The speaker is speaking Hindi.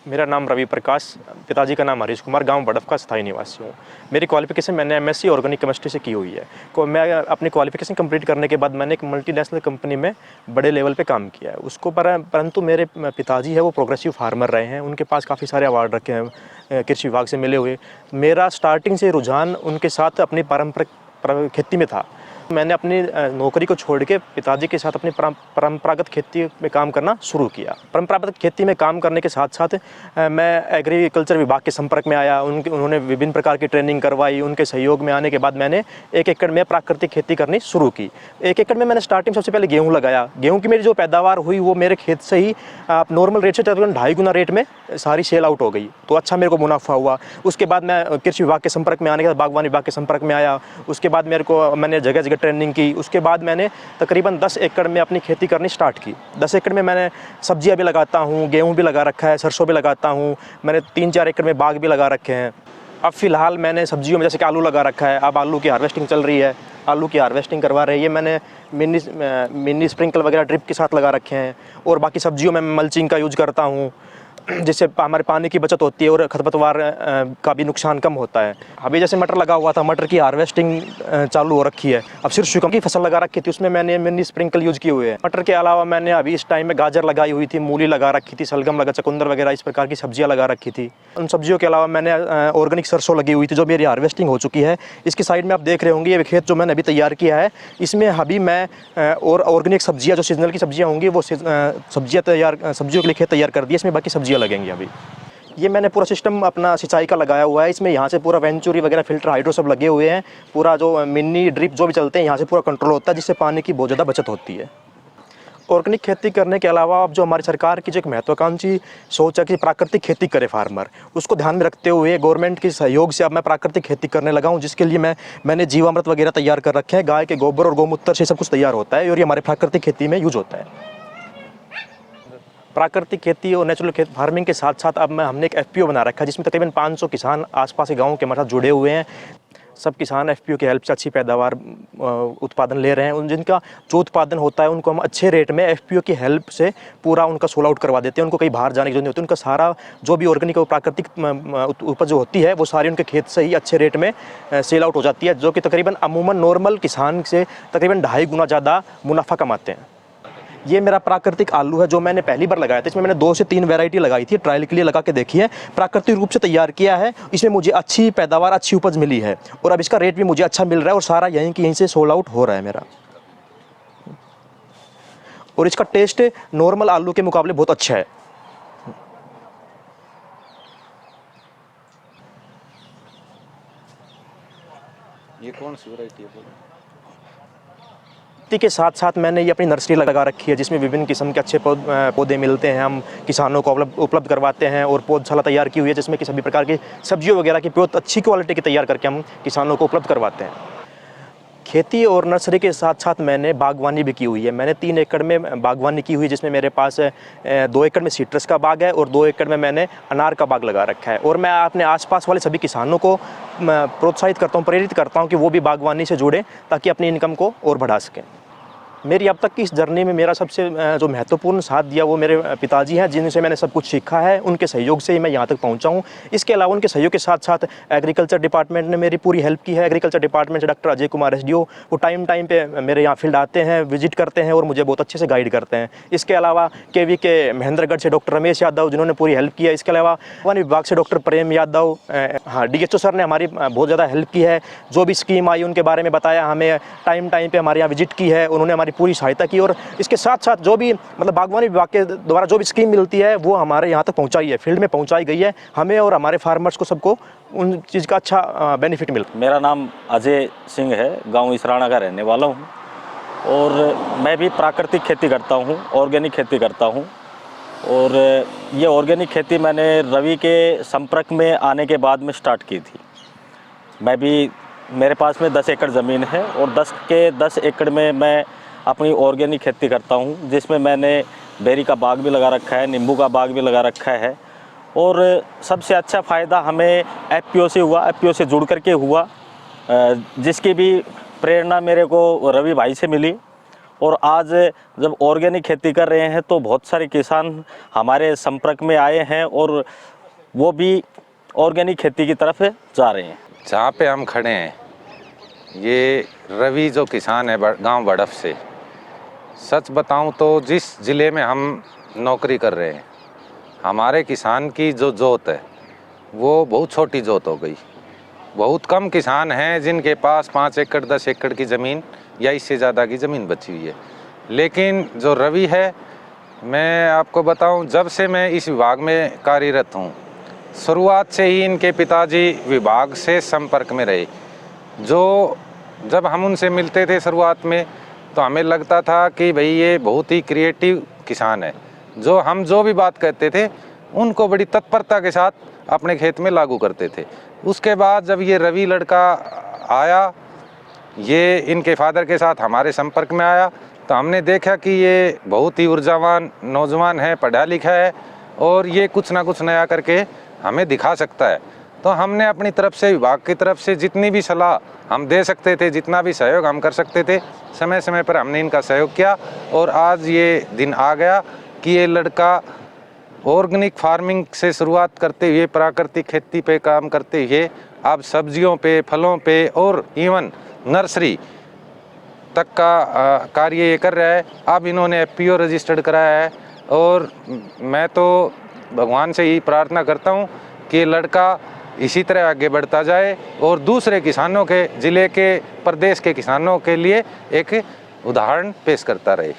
मेरा नाम रवि प्रकाश, पिताजी का नाम हरीश कुमार, गांव बड़फ का स्थायी निवासी हूँ। मेरी क्वालिफ़िकेशन मैंने एमएससी ऑर्गेनिक केमिस्ट्री से की हुई है। मैं अपनी क्वालिफ़िकेशन कंप्लीट करने के बाद मैंने एक मल्टीनेशनल कंपनी में बड़े लेवल पे काम किया है। उसको परंतु मेरे पिताजी है वो प्रोग्रेसिव फार्मर रहे हैं, उनके पास काफ़ी सारे अवार्ड रखे हैं कृषि विभाग से मिले हुए। मेरा स्टार्टिंग से रुझान उनके साथ अपनी पारंपरिक खेती में था। मैंने अपनी नौकरी को छोड़ के पिताजी के साथ अपनी परंपरागत खेती में काम करना शुरू किया। परंपरागत खेती में काम करने के साथ साथ मैं एग्रीकल्चर विभाग के संपर्क में आया। उन्होंने विभिन्न प्रकार की ट्रेनिंग करवाई। उनके सहयोग में आने के बाद मैंने 1 एकड़ में प्राकृतिक खेती करनी शुरू की। 1 एकड़ में मैंने स्टार्टिंग सबसे पहले गेहूँ लगाया। गेहूँ की मेरी जो पैदावार हुई वो मेरे खेत से ही नॉर्मल रेट से तकरीबन 2.5 गुना रेट में सारी सेल आउट हो गई, तो अच्छा मेरे को मुनाफा हुआ। उसके बाद मैं कृषि विभाग के संपर्क में आने के बाद बागवानी विभाग के संपर्क में आया। उसके बाद मैंने जगह जगह ट्रेनिंग की। उसके बाद मैंने तकरीबन 10 एकड़ में अपनी खेती करनी स्टार्ट की। 10 एकड़ में मैंने सब्जियां भी लगाता हूं, गेहूं भी लगा रखा है, सरसों भी लगाता हूं। मैंने 3-4 एकड़ में बाग भी लगा रखे हैं। अब फिलहाल मैंने सब्जियों में जैसे कि आलू लगा रखा है। अब आलू की हार्वेस्टिंग चल रही है, आलू की हार्वेस्टिंग करवा रही है। मैंने मिनी स्प्रिंकल वगैरह ड्रिप के साथ लगा रखे हैं। और बाकी सब्जियों में मल्चिंग का यूज करता हूँ, जिससे हमारे पानी की बचत होती है और खरपतवार का भी नुकसान कम होता है। अभी जैसे मटर लगा हुआ था, मटर की हार्वेस्टिंग चालू हो रखी है। अब सिर्फ शुकम की फसल लगा रखी थी, उसमें मैंने मिनी स्प्रिंकल यूज़ किए हुए हैं। मटर के अलावा मैंने अभी इस टाइम में गाजर लगाई हुई थी, मूली लगा रखी थी, सलगम लगा, चकुंदर वगैरह इस प्रकार की सब्जियां लगा रखी थी। उन सब्जियों के अलावा मैंने ऑर्गेनिक सरसों लगी हुई थी, जो मेरी हार्वेस्टिंग हो चुकी है। इसकी साइड में आप देख रहे होंगे ये खेत जो मैंने अभी तैयार किया है, इसमें अभी मैं और ऑर्गेनिक सब्जियाँ जो सीजनल की सब्जियाँ होंगी वो सब्जियों के लिए खेत तैयार कर दिया। इसमें बाकी सब्जियाँ लगेंगी। अभी ये मैंने पूरा सिस्टम अपना सिंचाई का लगाया हुआ है। इसमें यहाँ से पूरा वेंचुरी वगैरह फिल्टर हाइड्रो सब लगे हुए हैं। पूरा जो मिनी ड्रिप जो भी चलते हैं यहाँ से पूरा कंट्रोल होता है, जिससे पानी की बहुत ज़्यादा बचत होती है। ऑर्गेनिक खेती करने के अलावा अब जो हमारी सरकार की जो एक महत्वाकांक्षी सोच है कि प्राकृतिक खेती करे फार्मर, उसको ध्यान में रखते हुए गवर्नमेंट के सहयोग से अब मैं प्राकृतिक खेती करने लगा हूँ, जिसके लिए मैंने जीवामृत वगैरह तैयार कर रखे हैं। गाय के गोबर और गौमूत्र से सब कुछ तैयार होता है और ये हमारे प्राकृतिक खेती में यूज होता है। प्राकृतिक खेती और नेचुरल फार्मिंग के साथ साथ अब हमने एक एफपीओ बना रखा है, जिसमें तकरीबन 500 किसान आसपास के गाँव के हमारे साथ जुड़े हुए हैं। सब किसान एफपीओ की हेल्प से अच्छी पैदावार उत्पादन ले रहे हैं। जिनका जो उत्पादन होता है उनको हम अच्छे रेट में एफपीओ की हेल्प से पूरा उनका सोल आउट करवा देते हैं। उनको कहीं बाहर जाने की जरूरत नहीं होती। उनका सारा जो भी ऑर्गेनिक और प्राकृतिक उपज जो होती है वो सारी उनके खेत से ही अच्छे रेट में सेल आउट हो जाती है, जो कि तकरीबन अमूमन नॉर्मल किसान से तकरीबन 2.5 गुना ज़्यादा मुनाफा कमाते हैं। ये मेरा प्राकृतिक आलू है जो मैंने पहली बार लगाया था। इसमें मैंने 2 से 3 वैरायटी लगाई थी, ट्रायल के लिए लगा के देखी है। प्राकृतिक रूप से तैयार किया है। इसमें मुझे अच्छी पैदावार, अच्छी उपज मिली है और अब इसका रेट भी मुझे अच्छा मिल रहा है और सारा यहीं से सोल आउट हो रहा है मेरा। और इसका टेस्ट नॉर्मल आलू के मुकाबले बहुत अच्छा है। ये कौन सी वैरायटी है? के साथ साथ मैंने ये अपनी नर्सरी लगा रखी है, जिसमें विभिन्न किस्म के अच्छे पौधे मिलते हैं। हम किसानों को उपलब्ध करवाते हैं और पौधशाला तैयार की हुई है, जिसमें कि सभी प्रकार की सब्जियों वगैरह की बहुत अच्छी क्वालिटी की तैयार करके हम किसानों को उपलब्ध करवाते हैं। खेती और नर्सरी के साथ साथ मैंने बागवानी भी की हुई है। मैंने 3 एकड़ में बागवानी की हुई, जिसमें मेरे पास 2 एकड़ में सिट्रस का बाग है और 2 एकड़ में मैंने अनार का बाग लगा रखा है। और मैं अपने आसपास वाले सभी किसानों को प्रोत्साहित करता हूँ, प्रेरित करता हूँ कि वो भी बागवानी से जुड़ें ताकि अपनी इनकम को और बढ़ा सकें। मेरी अब तक की इस जर्नी में मेरा सबसे जो महत्वपूर्ण साथ दिया वो मेरे पिताजी हैं, जिनसे मैंने सब कुछ सीखा है। उनके सहयोग से ही मैं यहाँ तक पहुँचा हूँ। इसके अलावा उनके सहयोग के साथ साथ एग्रीकल्चर डिपार्टमेंट ने मेरी पूरी हेल्प की है। एग्रीकल्चर डिपार्टमेंट से डॉक्टर अजय कुमार एसडीओ वो टाइम पे मेरे यहाँ फील्ड आते हैं, विजिट करते हैं और मुझे बहुत अच्छे से गाइड करते हैं। इसके अलावा केवी के महेंद्रगढ़ से डॉक्टर रमेश यादव, जिन्होंने पूरी हेल्प की है। इसके अलावा वन विभाग से डॉक्टर प्रेम यादव, हाँ डीएचओ सर ने हमारी बहुत ज़्यादा हेल्प की है। जो भी स्कीम आई उनके बारे में बताया, हमें टाइम पे हमारे यहाँ विजिट की है, उन्होंने हमारी पूरी सहायता की। और इसके साथ साथ जो भी मतलब बागवानी विभाग के द्वारा जो भी स्कीम मिलती है वो हमारे यहाँ तक पहुँचाई है, फील्ड में पहुँचाई गई है। हमें और हमारे फार्मर्स को सबको उन चीज़ का अच्छा बेनिफिट मिलता है। मेरा नाम अजय सिंह है, गांव इसराना का रहने वाला हूं और मैं भी प्राकृतिक खेती करता हूं, ऑर्गेनिक खेती करता हूं। और ये ऑर्गेनिक खेती मैंने रवि के संपर्क में आने के बाद में स्टार्ट की थी। मेरे पास में 10 एकड़ ज़मीन है और 10 एकड़ में मैं अपनी ऑर्गेनिक खेती करता हूं, जिसमें मैंने बेरी का बाग भी लगा रखा है, नींबू का बाग भी लगा रखा है। और सबसे अच्छा फ़ायदा हमें एफपीओ से हुआ, एफपीओ से जुड़ करके हुआ, जिसकी भी प्रेरणा मेरे को रवि भाई से मिली। और आज जब ऑर्गेनिक खेती कर रहे हैं तो बहुत सारे किसान हमारे संपर्क में आए हैं और वो भी ऑर्गेनिक खेती की तरफ जा रहे हैं। जहाँ पे हम खड़े हैं ये रवि जो किसान है गांव बड़फ से, सच बताऊं तो जिस ज़िले में हम नौकरी कर रहे हैं हमारे किसान की जो जोत है वो बहुत छोटी जोत हो गई। बहुत कम किसान हैं जिनके पास 5 एकड़ 10 एकड़ की ज़मीन या इससे ज़्यादा की ज़मीन बची हुई है। लेकिन जो रवि है, मैं आपको बताऊं, जब से मैं इस विभाग में कार्यरत हूं, शुरुआत से ही इनके पिताजी विभाग से संपर्क में रहे। जो जब हम उनसे मिलते थे शुरुआत में तो हमें लगता था कि भाई ये बहुत ही क्रिएटिव किसान है, जो भी बात कहते थे उनको बड़ी तत्परता के साथ अपने खेत में लागू करते थे। उसके बाद जब ये रवि लड़का आया, ये इनके फादर के साथ हमारे संपर्क में आया तो हमने देखा कि ये बहुत ही ऊर्जावान नौजवान है, पढ़ा लिखा है और ये कुछ ना कुछ नया करके हमें दिखा सकता है। तो हमने अपनी तरफ से, विभाग की तरफ से जितनी भी सलाह हम दे सकते थे, जितना भी सहयोग हम कर सकते थे, समय समय पर हमने इनका सहयोग किया। और आज ये दिन आ गया कि ये लड़का ऑर्गेनिक फार्मिंग से शुरुआत करते हुए प्राकृतिक खेती पे काम करते हुए अब सब्जियों पे, फलों पे और इवन नर्सरी तक का कार्य ये कर रहा है। अब इन्होंने FPO रजिस्टर्ड कराया है और मैं तो भगवान से ही प्रार्थना करता हूँ कि लड़का इसी तरह आगे बढ़ता जाए और दूसरे किसानों के, ज़िले के, प्रदेश के किसानों के लिए एक उदाहरण पेश करता रहे।